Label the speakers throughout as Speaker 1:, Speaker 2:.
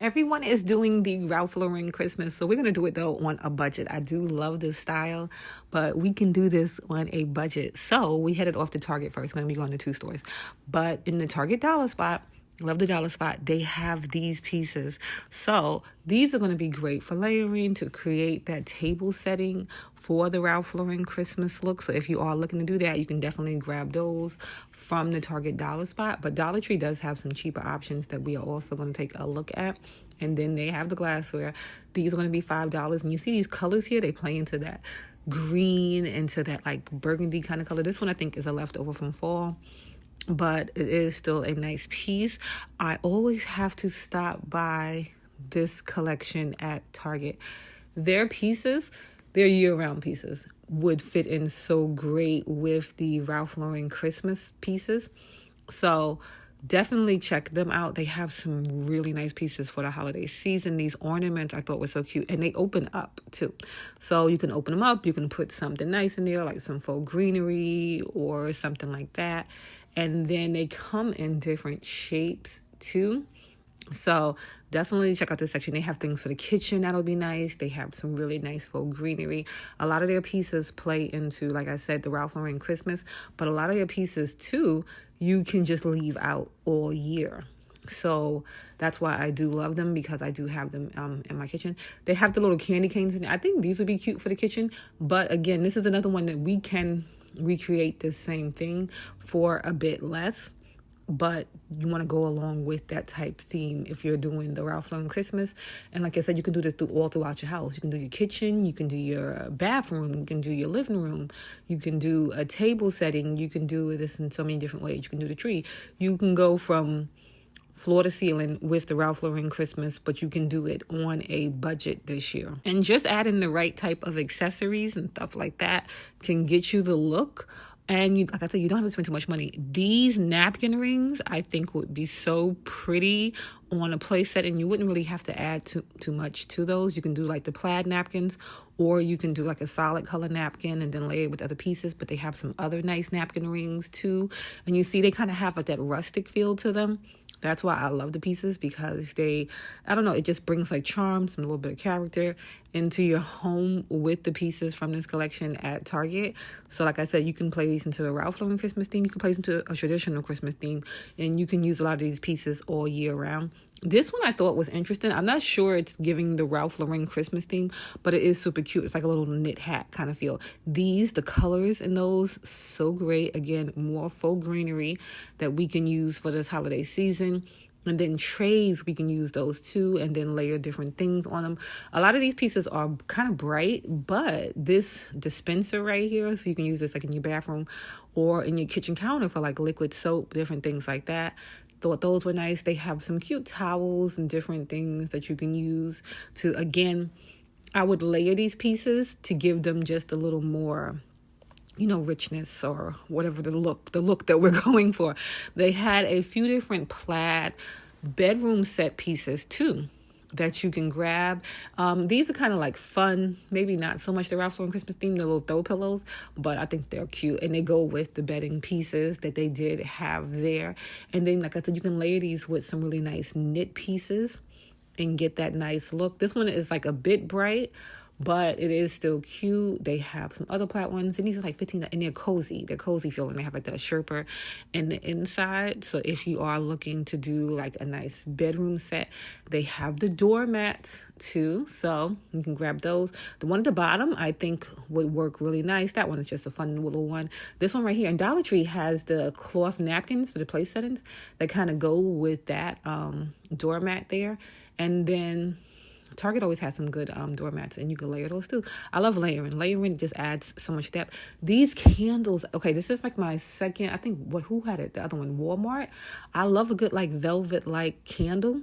Speaker 1: Everyone is doing the Ralph Lauren Christmas, so we're gonna do it though on a budget. I do love this style, but we can do this on a budget. So we headed off to Target first. We're gonna be going to two stores, but in the Target dollar spot, love the dollar spot, they have these pieces. So these are going to be great for layering to create that table setting for the Ralph Lauren Christmas look. So if you are looking to do that, you can definitely grab those from the Target dollar spot. But Dollar Tree does have some cheaper options that we are also going to take a look at. And then they have the glassware. These are going to be $5. And you see these colors here, they play into that green, into that like burgundy kind of color. This one I think is a leftover from fall, but it is still a nice piece. I always have to stop by this collection at Target. Their pieces, their year-round pieces, would fit in so great with the Ralph Lauren Christmas pieces. So definitely check them out. They have some really nice pieces for the holiday season. These ornaments I thought were so cute, and they open up too. So you can open them up. You can put something nice in there, like some faux greenery or something like that. And then they come in different shapes too. So definitely check out this section. They have things for the kitchen that'll be nice. They have some really nice faux greenery. A lot of their pieces play into, like I said, the Ralph Lauren Christmas, but a lot of their pieces too, you can just leave out all year. So that's why I do love them, because I do have them in my kitchen. They have the little candy canes in there. I think these would be cute for the kitchen. But again, this is another one that we can recreate the same thing for a bit less. But you want to go along with that type theme if you're doing the Ralph Lauren Christmas. And like I said, you can do this all throughout your house. You can do your kitchen, you can do your bathroom, you can do your living room, you can do a table setting, you can do this in so many different ways. You can do the tree. You can go from floor to ceiling with the Ralph Lauren Christmas, but you can do it on a budget this year. And just adding the right type of accessories and stuff like that can get you the look. And you, like I said, you don't have to spend too much money. These napkin rings, I think, would be so pretty on a play set, and you wouldn't really have to add too much to those. You can do like the plaid napkins, or you can do like a solid color napkin and then layer it with other pieces. But they have some other nice napkin rings too. And you see they kind of have like that rustic feel to them. That's why I love the pieces, because they, I don't know, it just brings like charm, some little bit of character into your home with the pieces from this collection at Target. So like I said, you can play these into the Ralph Lauren Christmas theme. You can play these into a traditional Christmas theme, and you can use a lot of these pieces all year round. This one I thought was interesting. I'm not sure it's giving the Ralph Lauren Christmas theme, but it is super cute. It's like a little knit hat kind of feel. These, the colors in those, so great. Again, more faux greenery that we can use for this holiday season. And then trays, we can use those too, and then layer different things on them. A lot of these pieces are kind of bright, but this dispenser right here, so you can use this like in your bathroom or in your kitchen counter for like liquid soap, different things like that. Thought those were nice. They have some cute towels and different things that you can use to, again, I would layer these pieces to give them just a little more, you know, richness or whatever the look that we're going for. They had a few different plaid bedroom set pieces too that you can grab. These are kind of like fun, maybe not so much the Ralph Lauren Christmas theme, the little throw pillows, but I think they're cute, and they go with the bedding pieces that they did have there. And then, like I said, you can layer these with some really nice knit pieces and get that nice look. This one is like a bit bright, but it is still cute. They have some other plaid ones, and these are like 15, and they're cozy. They're cozy feeling. They have like that Sherpa in the inside. So if you are looking to do like a nice bedroom set, they have the doormats too. So you can grab those. The one at the bottom, I think, would work really nice. That one is just a fun little one. This one right here, and Dollar Tree has the cloth napkins for the place settings that kind of go with that doormat there. And then Target always has some good doormats, and you can layer those too. I love layering. Layering just adds so much depth. These candles, okay, this is like my second, I think, who had it? The other one, Walmart. I love a good like velvet-like candle.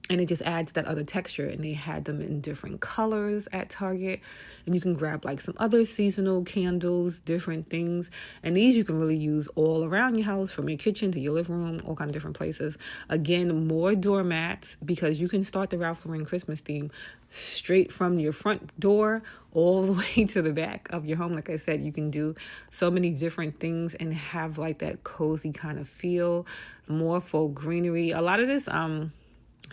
Speaker 1: And it just adds that other texture. And they had them in different colors at Target. And you can grab like some other seasonal candles, different things. And these you can really use all around your house, from your kitchen to your living room, all kind of different places. Again, more doormats, because you can start the Ralph Lauren Christmas theme straight from your front door all the way to the back of your home. Like I said, you can do so many different things and have like that cozy kind of feel. More faux greenery. A lot of this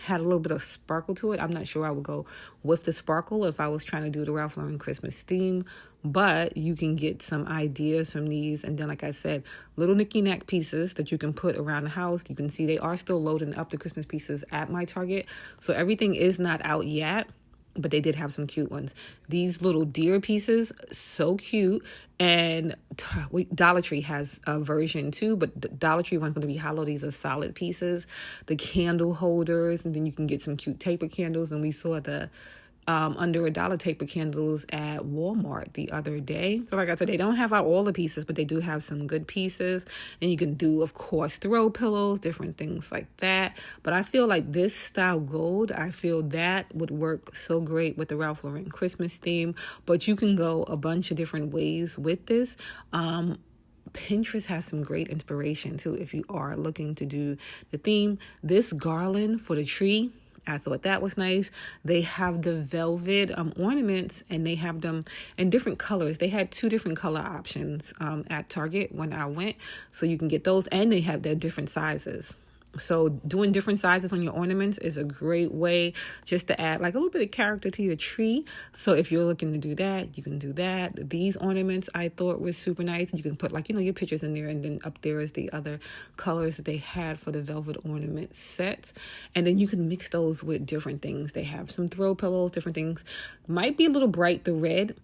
Speaker 1: had a little bit of sparkle to it. I'm not sure I would go with the sparkle if I was trying to do the Ralph Lauren Christmas theme, but you can get some ideas from these. And then, like I said, little knicky-knack pieces that you can put around the house. You can see they are still loading up the Christmas pieces at my Target. So everything is not out yet, but they did have some cute ones. These little deer pieces, so cute. And Dollar Tree has a version too, but the Dollar Tree one's going to be hollow. These are solid pieces. The candle holders, and then you can get some cute taper candles. And we saw the under $1 taper candles at Walmart the other day. So like I said, they don't have out all the pieces, but they do have some good pieces. And you can do, of course, throw pillows, different things like that. But I feel like this style gold, I feel that would work so great with the Ralph Lauren Christmas theme. But you can go a bunch of different ways with this. Pinterest has some great inspiration too if you are looking to do the theme. This garland for the tree, I thought that was nice. They have the velvet ornaments, and they have them in different colors. They had 2 different color options at Target when I went. So you can get those, and they have their different sizes. So doing different sizes on your ornaments is a great way just to add like a little bit of character to your tree. So if you're looking to do that, you can do that. These ornaments I thought were super nice. You can put like, your pictures in there, and then up there is the other colors that they had for the velvet ornament sets. And then you can mix those with different things. They have some throw pillows, different things. Might be a little bright, the red.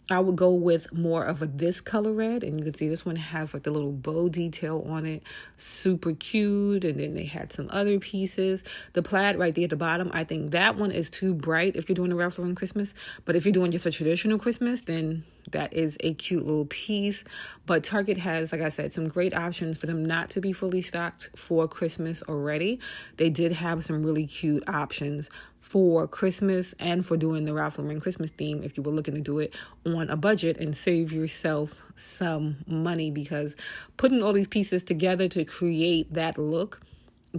Speaker 1: I would go with more of this color red, and you can see this one has like the little bow detail on it, super cute. And then they had some other pieces. The plaid right there at the bottom, I think that one is too bright if you're doing a Ralph Lauren Christmas, but if you're doing just a traditional Christmas, then that is a cute little piece. But Target has, like I said, some great options for them not to be fully stocked for Christmas already. They did have some really cute options for Christmas and for doing the Ralph Lauren Christmas theme if you were looking to do it on a budget and save yourself some money, because putting all these pieces together to create that look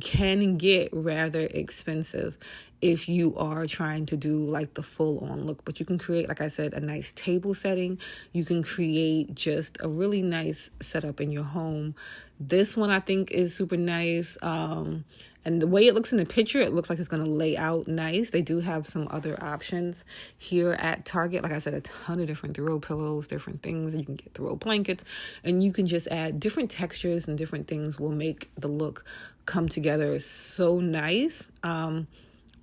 Speaker 1: can get rather expensive if you are trying to do like the full on look. But you can create, like I said, a nice table setting. You can create just a really nice setup in your home. This one I think is super nice. And the way it looks in the picture, it looks like it's going to lay out nice. They do have some other options here at Target. Like I said, a ton of different throw pillows, different things. You can get throw blankets, and you can just add different textures, and different things will make the look come together so nice.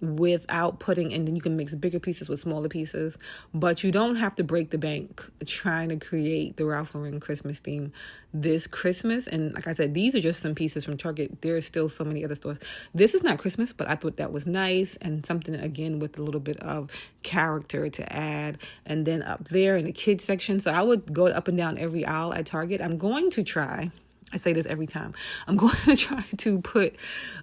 Speaker 1: Without putting, and then you can mix bigger pieces with smaller pieces, but you don't have to break the bank trying to create the Ralph Lauren Christmas theme this Christmas. And like I said, these are just some pieces from Target. There are still so many other stores. This is not Christmas, but I thought that was nice, and something again with a little bit of character to add. And then up there in the kids section, so I would go up and down every aisle at Target. I'm going to try, I say this every time, I'm going to try to put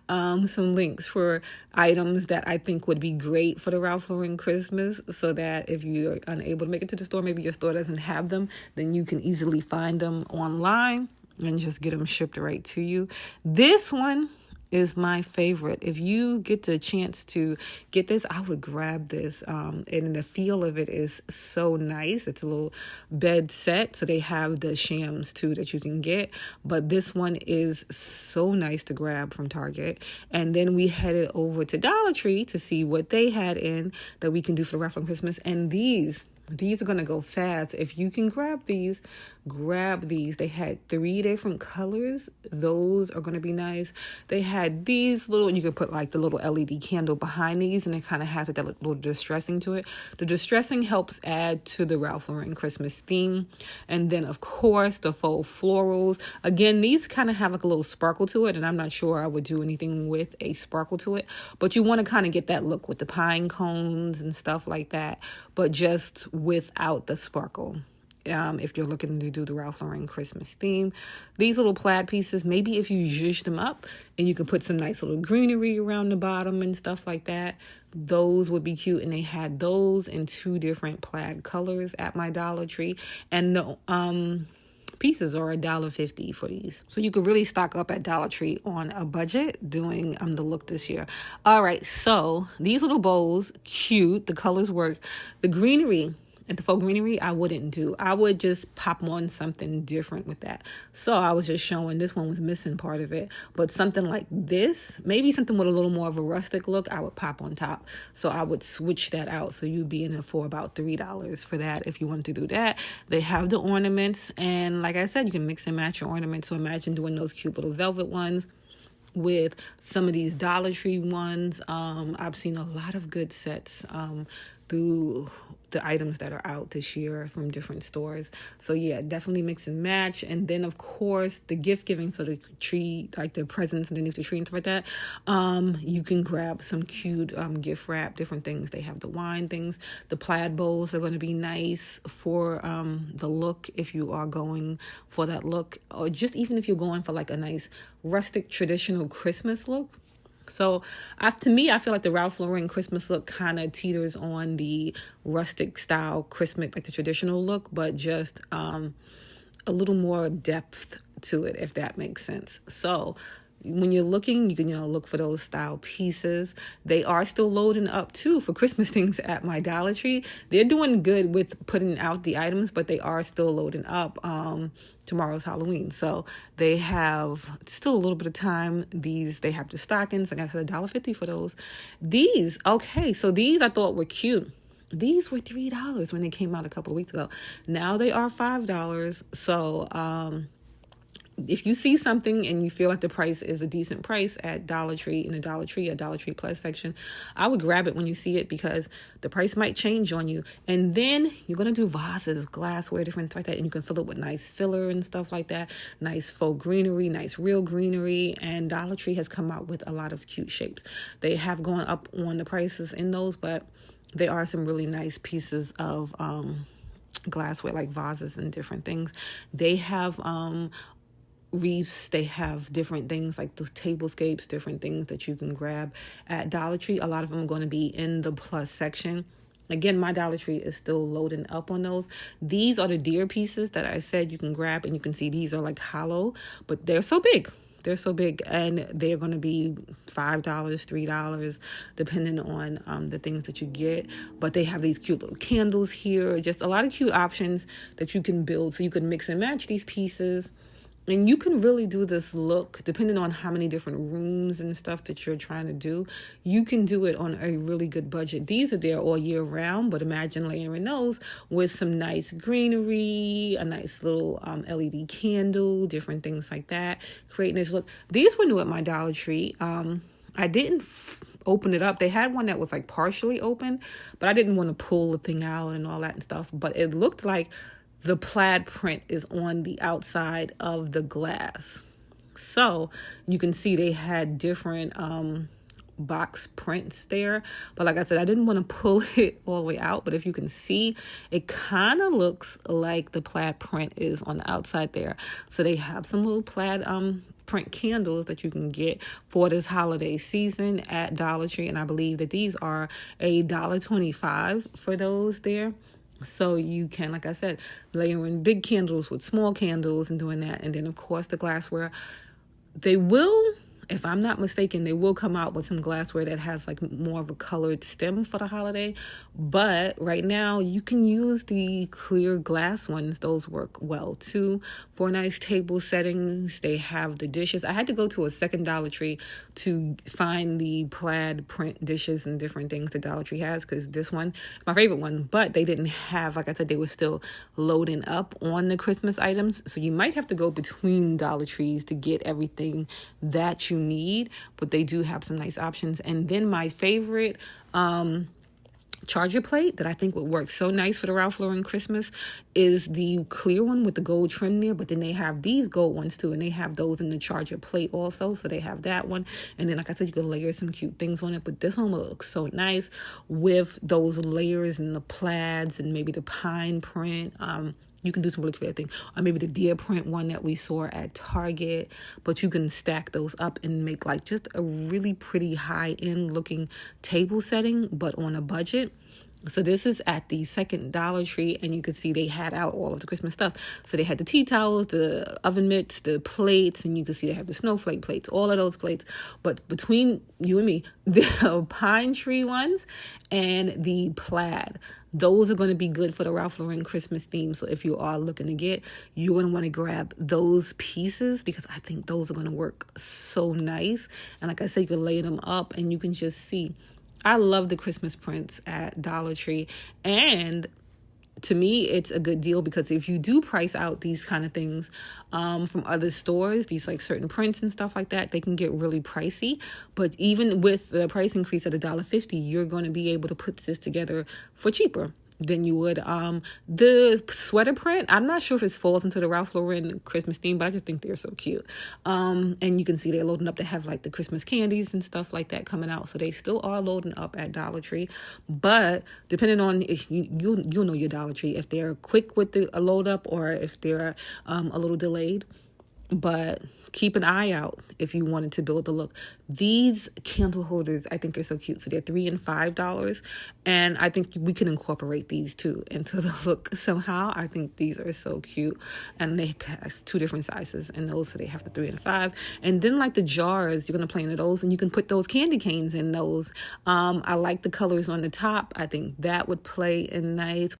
Speaker 1: some links for items that I think would be great for the Ralph Lauren Christmas, so that if you're unable to make it to the store, maybe your store doesn't have them, then you can easily find them online and just get them shipped right to you. This one is my favorite. If you get the chance to get this, I would grab this. And the feel of it is so nice. It's a little bed set. So they have the shams too that you can get. But this one is so nice to grab from Target. And then we headed over to Dollar Tree to see what they had in that we can do for the Ralph Lauren Christmas. And these are going to go fast. If you can grab these, grab these. They had 3 different colors. Those are going to be nice. They had these little, you can put like the little LED candle behind these, and it kind of has like that little distressing to it. The distressing helps add to the Ralph Lauren Christmas theme. And then, of course, the faux florals. Again, these kind of have like a little sparkle to it, and I'm not sure I would do anything with a sparkle to it. But you want to kind of get that look with the pine cones and stuff like that, but just without the sparkle. If you're looking to do the Ralph Lauren Christmas theme. These little plaid pieces, maybe if you zhuzh them up and you can put some nice little greenery around the bottom and stuff like that, those would be cute. And they had those in 2 different plaid colors at my Dollar Tree. And the pieces are $1.50 for these. So you could really stock up at Dollar Tree on a budget doing the look this year. All right, so these little bows, cute. The colors work. The greenery at the faux greenery, I wouldn't do. I would just pop on something different with that. So I was just showing this one was missing part of it. But something like this, maybe something with a little more of a rustic look, I would pop on top. So I would switch that out. So you'd be in it for about $3 for that if you wanted to do that. They have the ornaments. And like I said, you can mix and match your ornaments. So imagine doing those cute little velvet ones with some of these Dollar Tree ones. I've seen a lot of good sets through the items that are out this year from different stores. So yeah, definitely mix and match. And then of course the gift giving, so the tree, like the presents underneath the tree and stuff like that, you can grab some cute gift wrap, different things. They have the wine things. The plaid bowls are going to be nice for the look if you are going for that look, or just even if you're going for like a nice rustic traditional Christmas look. So to me, I feel like the Ralph Lauren Christmas look kind of teeters on the rustic style Christmas, like the traditional look, but just a little more depth to it, if that makes sense. So when you're looking, you can, look for those style pieces. They are still loading up too for Christmas things at my Dollar Tree. They're doing good with putting out the items, but they are still loading up. Tomorrow's Halloween, so they have still a little bit of time. They have the stockings. Like I said, $1.50 for those. These, okay, so these I thought were cute. These were $3 when they came out a couple of weeks ago. Now they are $5. So if you see something and you feel like the price is a decent price at Dollar Tree, in the Dollar Tree Plus section, I would grab it when you see it, because the price might change on you. And then you're going to do vases, glassware, different stuff like that. And you can fill it with nice filler and stuff like that. Nice faux greenery, nice real greenery. And Dollar Tree has come out with a lot of cute shapes. They have gone up on the prices in those, but there are some really nice pieces of glassware, like vases and different things. They have wreaths. They have different things like the tablescapes, different things that you can grab at Dollar Tree. A lot of them are going to be in the plus section. Again, my Dollar Tree is still loading up on those. These are the deer pieces that I said you can grab, and you can see these are like hollow, but they're so big. They're so big, and they're going to be $5, $3, depending on the things that you get. But they have these cute little candles here. Just a lot of cute options that you can build, so you can mix and match these pieces. And you can really do this look, depending on how many different rooms and stuff that you're trying to do. You can do it on a really good budget. These are there all year round, but imagine layering those with some nice greenery, a nice little LED candle, different things like that, creating this look. These were new at my Dollar Tree. I didn't open it up. They had one that was like partially open, but I didn't want to pull the thing out and all that and stuff. But it looked like the plaid print is on the outside of the glass. So you can see they had different box prints there. But like I said, I didn't want to pull it all the way out. But if you can see, it kind of looks like the plaid print is on the outside there. So they have some little plaid print candles that you can get for this holiday season at Dollar Tree. And I believe that these are $1.25 for those there. So you can, like I said, layer in big candles with small candles and doing that. And then, of course, the glassware. They will, if I'm not mistaken, they will come out with some glassware that has like more of a colored stem for the holiday. But right now you can use the clear glass ones. Those work well too for nice table settings. They have the dishes. I had to go to a second Dollar Tree to find the plaid print dishes and different things that Dollar Tree has, because this one, my favorite one, but they didn't have, like I said, they were still loading up on the Christmas items. So you might have to go between Dollar Trees to get everything that you need, but they do have some nice options. And then my favorite charger plate that I think would work so nice for the Ralph Lauren Christmas is the clear one with the gold trim there, but then they have these gold ones too, and they have those in the charger plate also, so they have that one. And then, like I said, you can layer some cute things on it, but this one looks so nice with those layers and the plaids and maybe the pine print. You can do some really creative thing, or maybe the deer print one that we saw at Target, but you can stack those up and make like just a really pretty high-end looking table setting, but on a budget. So this is at the second Dollar Tree, and you could see they had out all of the Christmas stuff. So they had the tea towels, the oven mitts, the plates, and you can see they have the snowflake plates, all of those plates. But between you and me, the pine tree ones and the plaid, those are going to be good for the Ralph Lauren Christmas theme. So if you are looking to get, you're going to want to grab those pieces, because I think those are going to work so nice. And like I said, you can lay them up and you can just see. I love the Christmas prints at Dollar Tree, and to me, it's a good deal, because if you do price out these kind of things from other stores, these like certain prints and stuff like that, they can get really pricey. But even with the price increase at $1.50, you're going to be able to put this together for cheaper than you would. The sweater print, I'm not sure if it falls into the Ralph Lauren Christmas theme, but I just think they're so cute. And you can see they're loading up to have like the Christmas candies and stuff like that coming out. So they still are loading up at Dollar Tree. But depending on if you'll know your Dollar Tree, if they're quick with the load up or if they're a little delayed. But keep an eye out if you wanted to build the look. These candle holders, I think, are so cute. So they're $3 and $5, and I think we can incorporate these too into the look somehow. I think these are so cute, and they have 2 different sizes in those, so they have the 3 and 5. And then like the jars, you're gonna play into those, and you can put those candy canes in those. I like the colors on the top. I think that would play in nice.